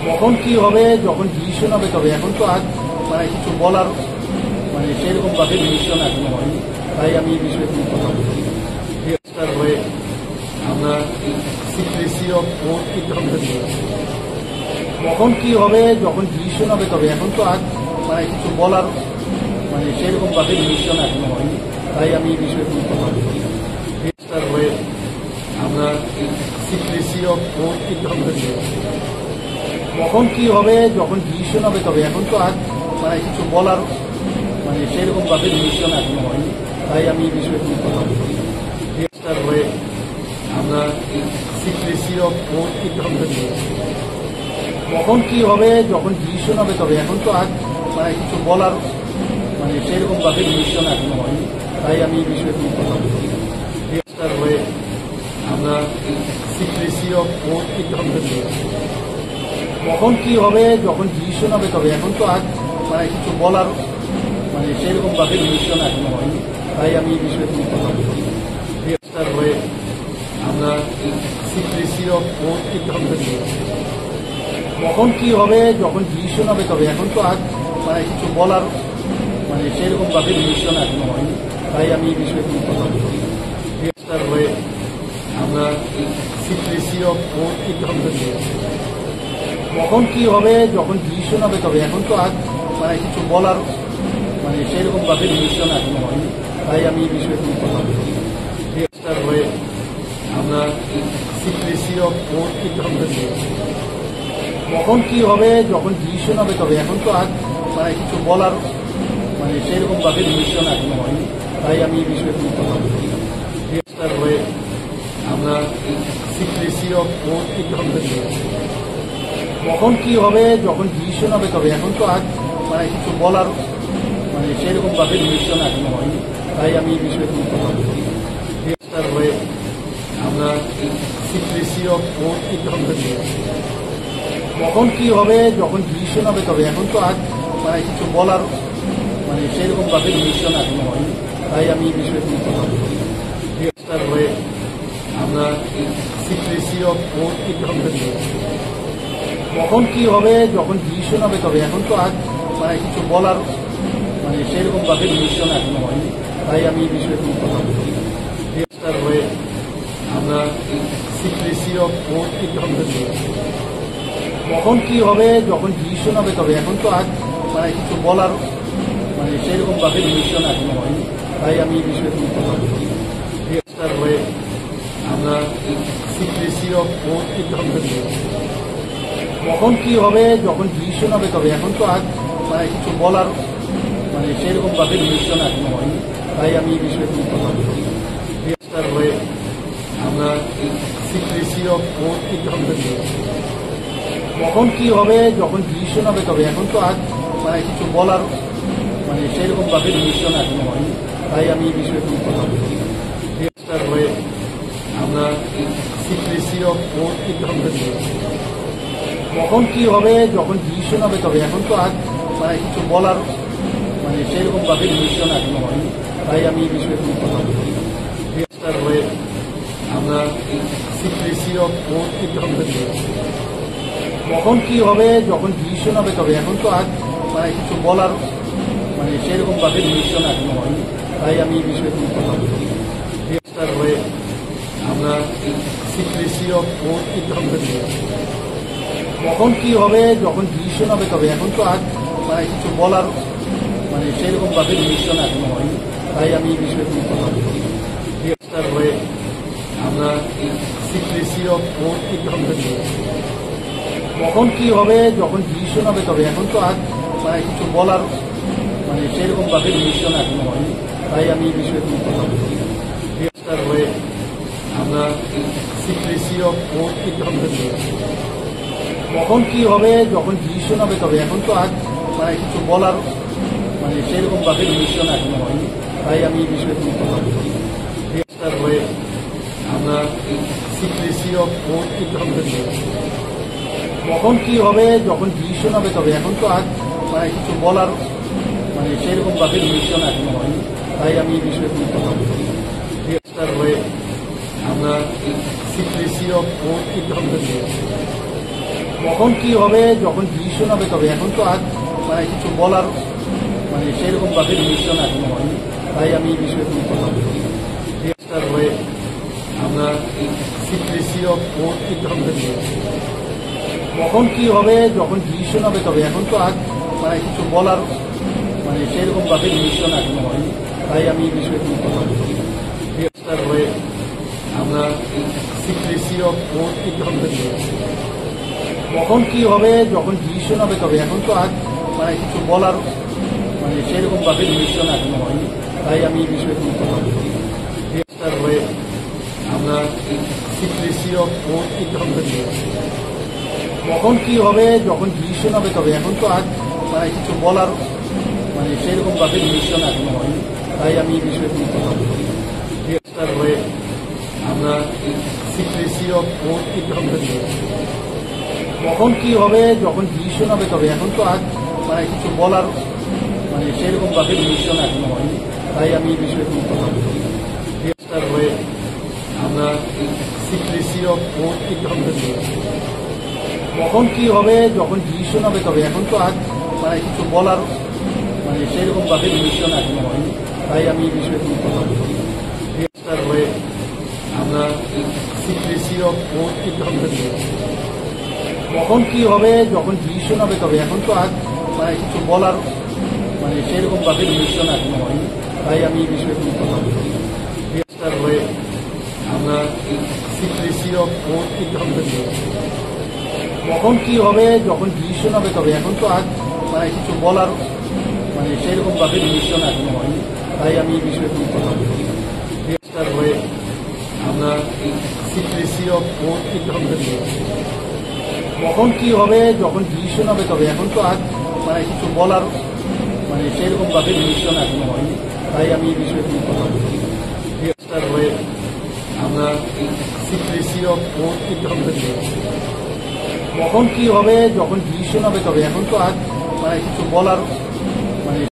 কখন কি হবে যখন ডিসিশন হবে তবে এখন তো আজ কিছু বলার সেরকম ভাবে ডিসিশন এখনো হয়নি। তাই আমি এই বিষয়ে কোনো কথা বলছি গ্রেফতার হয়ে আমরা সিক্রেসি অফ ভোট সিদ্ধান্ত নিয়েছি। কখন কি হবে যখন ডিসিশন হবে তবে এখন তো আজ কিছু বলার সেরকম ভাবে ডিসিশন এখনো হয়নি। তাই আমি এই বিষয়ে কোনো কথা বলছি গ্রেফতার হয়ে আমরা সিক্রেসি অফ ভোট সিদ্ধান্ত নিয়েছি। কখন কি হবে যখন ডিসিশন হবে তবে এখন তো আজ কিছু বলার সেরকম ভাবে ডিসিশন এখনো হয়নি। তাই আমি এই বিষয়ে কোনো কথা বলছি গ্রেফতার হয়ে আমরা সিক্রেসি অফ ভোট সিদ্ধান্ত নিয়েছি। কখন কি হবে যখন ডিসিশন হবে তবে এখন তো আজ কিছু বলার সেরকম ভাবে ডিসিশন এখনো হয়নি। তাই আমি এই বিষয়ে কোনো কথা বলছি গ্রেফতার হয়ে আমরা সিক্রেসি অফ ভোট সিদ্ধান্ত নিয়েছি। কখন কি হবে যখন ডিসিশন হবে তবে এখন তো আজ কিছু বলার সেরকম ভাবে ডিসিশন এখনো হয়নি। তাই আমি এই বিষয়ে কোনো কথা বলছি গ্রেফতার হয়ে আমরা সিক্রেসি অফ ভোট সিদ্ধান্ত নিয়েছি। কখন কি হবে যখন ডিসিশন হবে তবে এখন তো আজ কিছু বলার সেরকম ভাবে ডিসিশন এখনো হয়নি। তাই আমি এই বিষয়ে কোনো কথা বলছি গ্রেফতার হয়ে আমরা সিক্রেসি অফ ভোট সিদ্ধান্ত নিয়েছি। কখন কি হবে যখন ডিসিশন হবে তবে এখন তো আজ কিছু বলার সেরকম ভাবে ডিসিশন এখনো হয়নি। তাই আমি এই বিষয়ে কোনো কথা বলছি গ্রেফতার হয়ে আমরা সিক্রেসি অফ ভোট সিদ্ধান্ত নিয়েছি। কখন কি হবে যখন ডিসিশন হবে তবে এখন তো আজ কিছু বলার সেরকম ভাবে ডিসিশন এখনো হয়নি। তাই আমি এই বিষয়ে কোনো কথা বলছি গ্রেফতার হয়ে আমরা সিক্রেসি অফ ভোট সিদ্ধান্ত নিয়েছি। কখন কি হবে যখন ডিসিশন হবে তবে এখন তো আজ কিছু বলার সেরকম ভাবে ডিসিশন এখনো হয়নি। তাই আমি এই বিষয়ে কোনো কথা বলছি গ্রেফতার হয়ে আমরা সিক্রেসি অফ ভোট সিদ্ধান্ত নিয়েছি। কখন কি হবে যখন ডিসিশন হবে তবে এখন তো আজ কিছু বলার সেরকম ভাবে ডিসিশন এখনো হয়নি। তাই আমি এই বিষয়ে কোনো কথা বলছি গ্রেফতার হয়ে আমরা সিক্রেসি অফ ভোট সিদ্ধান্ত নিয়েছি। কখন কি হবে যখন ডিসিশন হবে তবে এখন তো আজ কিছু বলার সেরকম ভাবে ডিসিশন এখনো হয়নি। তাই আমি এই বিষয়ে কোনো কথা বলছি গ্রেফতার হয়ে আমরা সিক্রেসি অফ ভোট সিদ্ধান্ত নিয়েছি। কখন কি হবে যখন ডিসিশন হবে তবে এখন তো আজ কিছু বলার সেরকম ভাবে ডিসিশন এখনো হয়নি। তাই আমি এই বিষয়ে কোনো কথা বলছি গ্রেফতার হয়ে আমরা সিক্রেসি অফ ভোট সিদ্ধান্ত নিয়েছি। কখন কি হবে যখন ডিসিশন হবে তবে এখন তো আজ কিছু বলার সেরকম ভাবে ডিসিশন এখনো হয়নি। তাই আমি এই বিষয়ে কোনো কথা বলছি গ্রেফতার হয়ে আমরা সিক্রেসি অফ ভোট সিদ্ধান্ত নিয়েছি। কখন কি হবে যখন ডিসিশন হবে তবে এখন তো আজ কিছু বলার সেরকম ভাবে ডিসিশন এখনো হয়নি। তাই আমি এই বিষয়ে কোনো কথা বলছি গ্রেফতার হয়ে আমরা সিক্রেসি অফ ভোট সিদ্ধান্ত নিয়েছি। কখন কি হবে যখন ডিসিশন হবে তবে এখন তো আজ কিছু বলার সেরকম ভাবে ডিসিশন এখনো হয়নি। তাই আমি এই বিষয়ে কোনো কথা বলছি গ্রেফতার হয়ে আমরা সিক্রেসি অফ ভোট সিদ্ধান্ত নিয়েছি। কখন কি হবে যখন ডিসিশন হবে তবে এখন তো আজ কিছু বলার সেরকম ভাবে ডিসিশন এখনো হয়নি। তাই আমি এই বিষয়ে কোনো কথা বলছি গ্রেফতার হয়ে আমরা সিক্রেসি অফ ভোট সিদ্ধান্ত নিয়েছি। কখন কি হবে যখন ডিসিশন হবে তবে এখন তো আজ কিছু বলার সেরকম ভাবে ডিসিশন এখনো হয়নি। তাই আমি এই বিষয়ে কোনো কথা বলছি গ্রেফতার হয়ে আমরা সিক্রেসি অফ ভোট সিদ্ধান্ত নিয়েছি। কখন কি হবে যখন ডিসিশন হবে তবে এখন তো আজ কিছু বলার সেরকম ভাবে ডিসিশন এখনো হয়নি। তাই আমি এই বিষয়ে কোনো কথা বলছি গ্রেফতার হয়ে আমরা সিক্রেসি অফ ভোট সিদ্ধান্ত নিয়েছি। কখন কি হবে যখন ডিসিশন হবে তবে এখন তো আজ কিছু বলার সেরকম ভাবে ডিসিশন এখনো হয়নি। তাই আমি এই বিষয়ে কোনো কথা বলছি গ্রেফতার হয়ে আমরা সিক্রেসি অফ ভোট সিদ্ধান্ত নিয়েছি। কখন কি হবে যখন ডিসিশন হবে তবে এখন তো আজ কিছু বলার সেরকম ভাবে ডিসিশন এখনো হয়নি। তাই আমি এই বিষয়ে কোনো কথা বলছি গ্রেফতার হয়ে আমরা সিক্রেসি অফ ভোট সিদ্ধান্ত নিয়েছি। কখন কি হবে যখন ডিসিশন হবে, তবে এখন তো আজ মানে কিছু বলার মানে সেরকম ভাবে ডিসিশন এখনো হয়নি, তাই আমি এই বিষয়ে কোনো কথা বলছি। রেজিস্টার হয়ে আমরা সিক্রেসি অফ ওথ সিদ্ধান্ত নিয়েছি। কখন কি হবে যখন ডিসিশন হবে, তবে এখন তো আজ মানে কিছু বলার মানে সেরকম ভাবে ডিসিশন এখনো হয়নি, তাই আমি এই বিষয়ে কোনো কথা বলছি। রেজিস্টার হয়ে আমরা সিক্রেসি অফ ওথ সিদ্ধান্ত নিয়েছি। কখন কি হবে যখন ডিসিশন হবে, তবে এখন তো আজ মানে কিছু বলার মানে সেরকম ভাবে ডিসিশন এখনো হয়নি, তাই আমি এই বিষয়ে কোনো কথা বলছি। রেজিস্টার হয়ে আমরা সিক্রেসি অফ ওথ সিদ্ধান্ত নিয়েছি। কখন কি হবে যখন ডিসিশন হবে, তবে এখন তো আজ মানে কিছু বলার মানে সেরকম ভাবে ডিসিশন এখনো হয়নি, তাই আমি এই বিষয়ে কোনো কথা বলছি। রেজিস্টার হয়ে আমরা সিক্রেসি অফ ওথ সিদ্ধান্ত নিয়েছি। কখন কি হবে যখন ডিসিশন হবে, তবে এখন তো আজ মানে কিছু বলার মানে সেরকম ভাবে ডিসিশন এখনো হয়নি, তাই আমি এই বিষয়ে কোনো কথা বলছি। রেজিস্টার হয়ে আমরা সিক্রেসি অফ ওথ সিদ্ধান্ত নিয়েছি। কখন কি হবে যখন ডিসিশন হবে, তবে এখন তো আজ মানে কিছু বলার মানে সেরকম ভাবে ডিসিশন এখনো হয়নি, তাই আমি এই বিষয়ে কোনো কথা বলছি। রেজিস্টার হয়ে আমরা সিক্রেসি অফ ওথ সিদ্ধান্ত নিয়েছি। কখন কি হবে যখন ডিসিশন হবে, তবে এখন তো আজ মানে কিছু বলার মানে সেরকম ভাবে ডিসিশন এখনো হয়নি, তাই আমি এই বিষয়ে কোনো কথা বলছি। রেজিস্টার হয়ে আমরা সিক্রেসি অফ ওথ সিদ্ধান্ত নিয়েছি। কখন কি হবে যখন ডিসিশন হবে, তবে এখন তো আজ মানে কিছু বলার মানে সেরকম ভাবে ডিসিশন এখনো হয়নি, তাই আমি এই বিষয়ে কোনো কথা বলছি। রেজিস্টার হয়ে আমরা সিক্রেসি অফ ওথ সিদ্ধান্ত নিয়েছি। কখন কি হবে যখন ডিসিশন হবে, তবে এখন তো আজ মানে কিছু বলার মানে সেরকম ভাবে ডিসিশন এখনো হয়নি, তাই আমি এই বিষয়ে কোনো কথা বলছি। রেজিস্টার হয়ে আমরা সিক্রেসি অফ ওথ সিদ্ধান্ত নিয়েছি। কখন কি হবে যখন ডিসিশন হবে, তবে এখন তো আজ মানে কিছু বলার